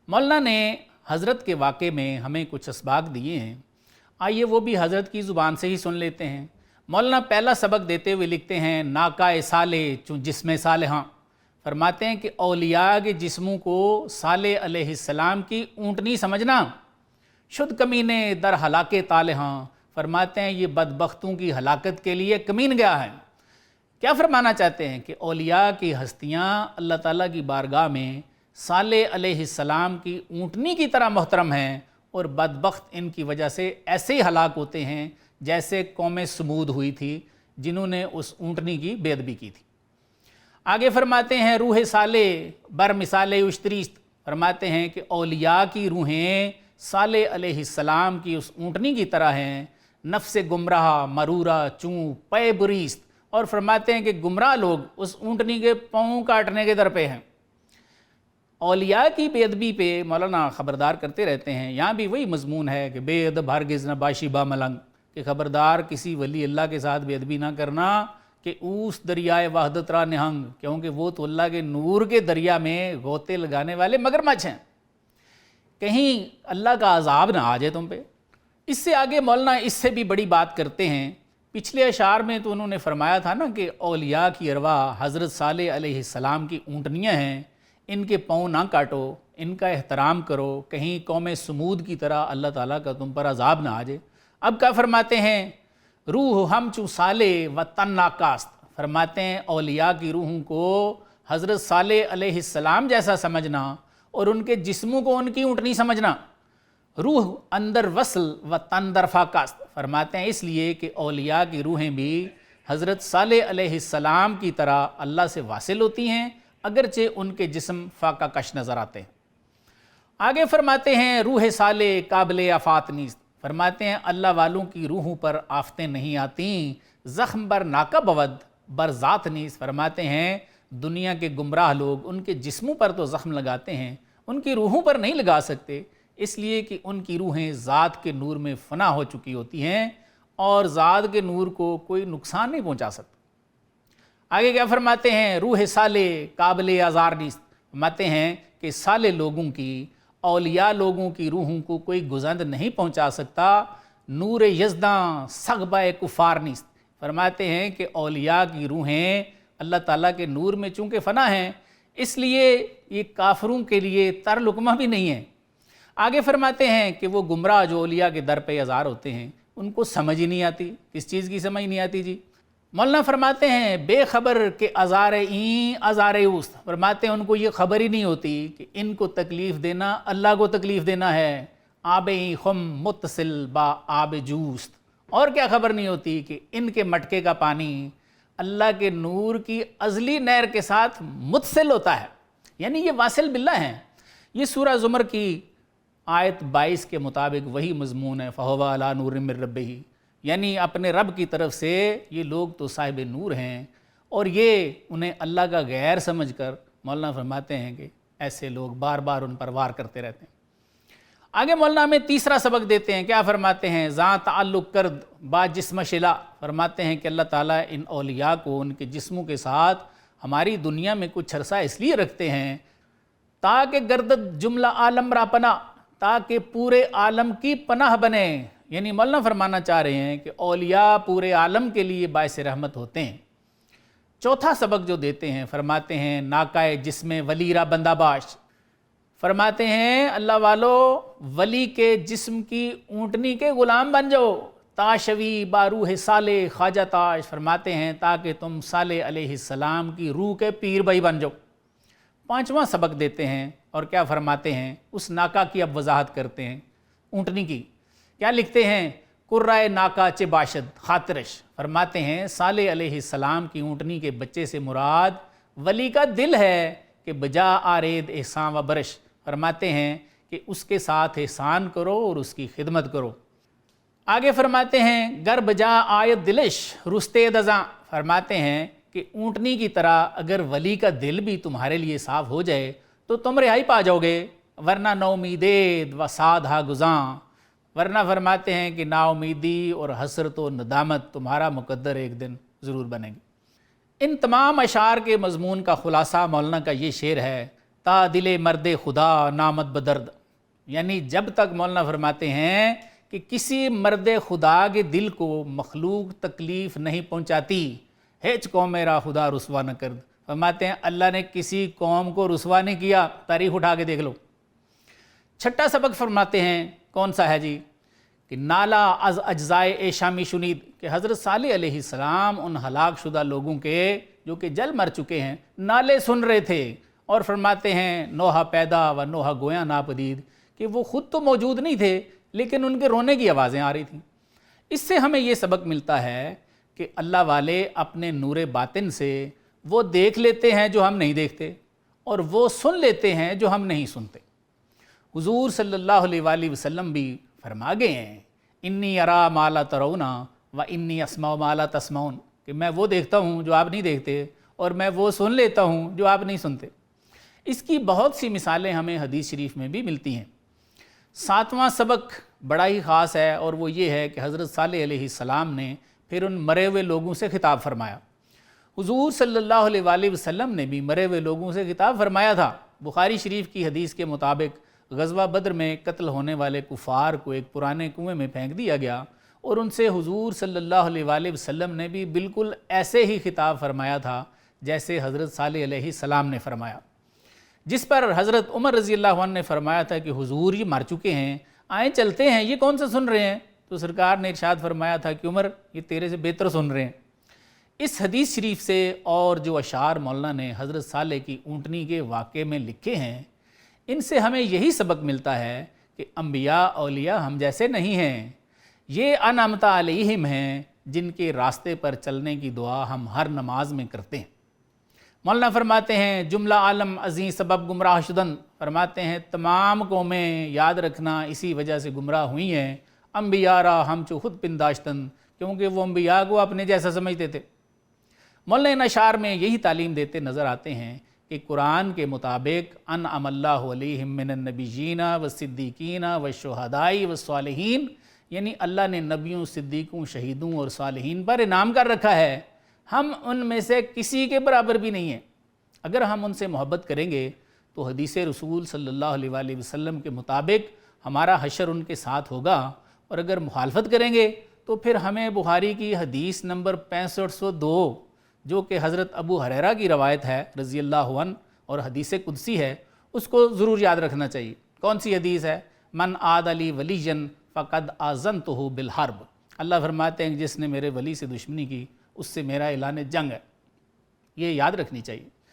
مولانا نے حضرت کے واقعے میں ہمیں کچھ اسباق دیے ہیں، آئیے وہ بھی حضرت کی زبان سے ہی سن لیتے ہیں۔ مولانا پہلا سبق دیتے ہوئے لکھتے ہیں، ناکہ صالح چوں جسم صالحاں، فرماتے ہیں کہ اولیاء کے جسموں کو صالح علیہ السلام کی اونٹنی سمجھنا، شد کمینے در ہلاک طالحاں، فرماتے ہیں یہ بدبختوں کی ہلاکت کے لیے کمین گیا ہے۔ کیا فرمانا چاہتے ہیں کہ اولیاء کی ہستیاں اللہ تعالیٰ کی بارگاہ میں صالح علیہ السلام کی اونٹنی کی طرح محترم ہیں، اور بدبخت ان کی وجہ سے ایسے ہی ہلاک ہوتے ہیں جیسے قوم سمود ہوئی تھی جنہوں نے اس اونٹنی کی بے ادبی کی تھی۔ آگے فرماتے ہیں روح صالح بر مثال اشتریست، فرماتے ہیں کہ اولیاء کی روحیں صالح علیہ السلام کی اس اونٹنی کی طرح ہیں، نفس گمراہ مرورہ چوں پے بریست، اور فرماتے ہیں کہ گمراہ لوگ اس اونٹنی کے پاؤں کاٹنے کے در پہ ہیں۔ اولیاء کی بے ادبی پہ مولانا خبردار کرتے رہتے ہیں، یہاں بھی وہی مضمون ہے کہ بے ادب ہرگز نہ باشی با ملنگ، کہ خبردار کسی ولی اللہ کے ساتھ بے ادبی نہ کرنا کہ اوس دریائے وحدت را نہنگ، کیونکہ وہ تو اللہ کے نور کے دریا میں غوطے لگانے والے مگرمچھ ہیں، کہیں اللہ کا عذاب نہ آ جائے تم پہ۔ اس سے آگے مولانا اس سے بھی بڑی بات کرتے ہیں، پچھلے اشعار میں تو انہوں نے فرمایا تھا نا کہ اولیاء کی ارواح حضرت صالح علیہ السلام کی اونٹنیاں ہیں، ان کے پاؤں نہ کاٹو، ان کا احترام کرو، کہیں قوم سمود کی طرح اللہ تعالیٰ کا تم پر عذاب نہ آ جائے۔ اب کیا فرماتے ہیں، روح ہم چوں صالح و تن ناکاست، فرماتے ہیں اولیاء کی روحوں کو حضرت صالح علیہ السلام جیسا سمجھنا اور ان کے جسموں کو ان کی اونٹنی سمجھنا۔ روح اندر وصل و تن در فاکاست، فرماتے ہیں اس لیے کہ اولیاء کی روحیں بھی حضرت صالح علیہ السلام کی طرح اللہ سے واصل ہوتی ہیں، اگرچہ ان کے جسم فاقہ کش نظر آتے ہیں۔ آگے فرماتے ہیں روح صالح قابل آفات نیست، فرماتے ہیں اللہ والوں کی روحوں پر آفتیں نہیں آتیں، زخم بر ناکہ بود بر ذات نیست، فرماتے ہیں دنیا کے گمراہ لوگ ان کے جسموں پر تو زخم لگاتے ہیں، ان کی روحوں پر نہیں لگا سکتے، اس لیے کہ ان کی روحیں ذات کے نور میں فنا ہو چکی ہوتی ہیں اور ذات کے نور کو کوئی نقصان نہیں پہنچا سکتا۔ آگے کیا فرماتے ہیں، روح صالح قابل آزار نیست، فرماتے ہیں کہ صالح لوگوں کی اولیاء لوگوں کی روحوں کو کوئی گزند نہیں پہنچا سکتا، نور یزداں صغبہ کفار نیست، فرماتے ہیں کہ اولیاء کی روحیں اللہ تعالیٰ کے نور میں چونکہ فنا ہیں، اس لیے یہ کافروں کے لیے تر لقمہ بھی نہیں ہے۔ آگے فرماتے ہیں کہ وہ گمراہ جو اولیاء کے در پہ آزار ہوتے ہیں ان کو سمجھ ہی نہیں آتی، کس چیز کی سمجھ نہیں آتی جی؟ مولانا فرماتے ہیں بے خبر کہ آزار این آزار اوست، فرماتے ہیں ان کو یہ خبر ہی نہیں ہوتی کہ ان کو تکلیف دینا اللہ کو تکلیف دینا ہے، آب خم متصل با آب جوست، اور کیا خبر نہیں ہوتی کہ ان کے مٹکے کا پانی اللہ کے نور کی ازلی نہر کے ساتھ متصل ہوتا ہے، یعنی یہ واصل باللہ ہیں۔ یہ سورہ زمر کی آیت 22 کے مطابق وہی مضمون ہے، فَهُوَ عَلَىٰ نُورٍ مِّن رَبِّهِ، یعنی اپنے رب کی طرف سے یہ لوگ تو صاحب نور ہیں، اور یہ انہیں اللہ کا غیر سمجھ کر مولانا فرماتے ہیں کہ ایسے لوگ بار بار ان پر وار کرتے رہتے ہیں۔ آگے مولانا ہمیں تیسرا سبق دیتے ہیں، کیا فرماتے ہیں، ذا تعلق کرد با جسم شلا، فرماتے ہیں کہ اللہ تعالیٰ ان اولیاء کو ان کے جسموں کے ساتھ ہماری دنیا میں کچھ عرصہ اس لیے رکھتے ہیں تاکہ گردد جملہ عالم را پناہ، تاکہ پورے عالم کی پناہ بنے، یعنی مولانا فرمانا چاہ رہے ہیں کہ اولیاء پورے عالم کے لیے باعث رحمت ہوتے ہیں۔ چوتھا سبق جو دیتے ہیں، فرماتے ہیں ناکائے جسم ولی را بندہ باش، فرماتے ہیں اللہ والو ولی کے جسم کی اونٹنی کے غلام بن جاؤ، تاشوی باروح صالح خواجہ تاش، فرماتے ہیں تاکہ تم صالح علیہ السلام کی روح کے پیر بھائی بن جاؤ۔ پانچواں سبق دیتے ہیں اور کیا فرماتے ہیں، اس ناکا کی اب وضاحت کرتے ہیں، اونٹنی کی، کیا لکھتے ہیں، قرائے ناکا چے باشد خاطرش، فرماتے ہیں صالح علیہ السلام کی اونٹنی کے بچے سے مراد ولی کا دل ہے کہ بجا آرید احسان و برش، فرماتے ہیں کہ اس کے ساتھ احسان کرو اور اس کی خدمت کرو۔ آگے فرماتے ہیں گر بجا آیت دلش رستے دزاں، فرماتے ہیں کہ اونٹنی کی طرح اگر ولی کا دل بھی تمہارے لیے صاف ہو جائے تو تم رہائی پا جاؤ گے، ورنہ نا امیدید و سادھا گزاں، ورنہ فرماتے ہیں کہ نا امیدی اور حسرت و ندامت تمہارا مقدر ایک دن ضرور بنے گی۔ ان تمام اشعار کے مضمون کا خلاصہ مولانا کا یہ شعر ہے، تا دل مرد خدا نامت بدرد، یعنی جب تک مولانا فرماتے ہیں کہ کسی مرد خدا کے دل کو مخلوق تکلیف نہیں پہنچاتی، ہیچ قوم میرا خدا رسوا نہ کرد، فرماتے ہیں اللہ نے کسی قوم کو رسوا نہیں کیا، تاریخ اٹھا کے دیکھ لو۔ چھٹا سبق فرماتے ہیں، کون سا ہے جی؟ کہ نالا از اجزائے اے شامی شنید، کہ حضرت صالح علیہ السلام ان ہلاک شدہ لوگوں کے جو کہ جل مر چکے ہیں نالے سن رہے تھے، اور فرماتے ہیں نوحہ پیدا و نوحہ گویا ناپدید، کہ وہ خود تو موجود نہیں تھے لیکن ان کے رونے کی آوازیں آ رہی تھیں۔ اس سے ہمیں یہ سبق ملتا ہے کہ اللہ والے اپنے نور باطن سے وہ دیکھ لیتے ہیں جو ہم نہیں دیکھتے، اور وہ سن لیتے ہیں جو ہم نہیں سنتے۔ حضور صلی اللہ علیہ وآلہ وسلم بھی فرما گئے ہیں، انی ارا ما لا ترون و انی اسمع ما لا تسمعون، کہ میں وہ دیکھتا ہوں جو آپ نہیں دیکھتے، اور میں وہ سن لیتا ہوں جو آپ نہیں سنتے۔ اس کی بہت سی مثالیں ہمیں حدیث شریف میں بھی ملتی ہیں۔ ساتواں سبق بڑا ہی خاص ہے، اور وہ یہ ہے کہ حضرت صالح علیہ السلام نے پھر ان مرے ہوئے لوگوں سے خطاب فرمایا۔ حضور صلی اللہ علیہ وآلہ وسلم نے بھی مرے ہوئے لوگوں سے خطاب فرمایا تھا۔ بخاری شریف کی حدیث کے مطابق غزوہ بدر میں قتل ہونے والے کفار کو ایک پرانے کنویں میں پھینک دیا گیا، اور ان سے حضور صلی اللہ علیہ وآلہ وسلم نے بھی بالکل ایسے ہی خطاب فرمایا تھا جیسے حضرت صالح علیہ السلام نے فرمایا، جس پر حضرت عمر رضی اللہ عنہ نے فرمایا تھا کہ حضور یہ مر چکے ہیں، آئیں چلتے ہیں، یہ کون سا سن رہے ہیں؟ تو سرکار نے ارشاد فرمایا تھا کہ عمر یہ تیرے سے بہتر سن رہے ہیں۔ اس حدیث شریف سے اور جو اشعار مولانا نے حضرت صالح کی اونٹنی کے واقعے میں لکھے ہیں، ان سے ہمیں یہی سبق ملتا ہے کہ انبیاء اولیاء ہم جیسے نہیں ہیں، یہ انعمت علیہم ہیں جن کے راستے پر چلنے کی دعا ہم ہر نماز میں کرتے ہیں۔ مولانا فرماتے ہیں جملہ عالم عظیم سبب گمراہ شدن، فرماتے ہیں تمام قومیں یاد رکھنا اسی وجہ سے گمراہ ہوئی ہیں، انبیاء را ہم چو خود پنداشتن، کیونکہ وہ انبیاء کو اپنے جیسا سمجھتے تھے۔ مولانا ان اشعار میں یہی تعلیم دیتے نظر آتے ہیں کہ قرآن کے مطابق انعم اللہ علیہم من النبیین والصدیقین والشہداء والصالحین، یعنی اللہ نے نبیوں، صدیقوں، شہیدوں اور صالحین پر انعام کر رکھا ہے، ہم ان میں سے کسی کے برابر بھی نہیں ہیں۔ اگر ہم ان سے محبت کریں گے تو حدیث رسول صلی اللہ علیہ وآلہ وسلم کے مطابق ہمارا حشر ان کے ساتھ ہوگا، اور اگر مخالفت کریں گے تو پھر ہمیں بخاری کی حدیث نمبر 6502 جو کہ حضرت ابو ہریرہ کی روایت ہے رضی اللہ عنہ اور حدیث قدسی ہے، اس کو ضرور یاد رکھنا چاہیے۔ کون سی حدیث ہے؟ من عاد لی ولیًا فقد آذنتہ بالحرب، اللہ فرماتے ہیں کہ جس نے میرے ولی سے دشمنی کی اس سے میرا اعلان جنگ ہے۔ یہ یاد رکھنی چاہیے۔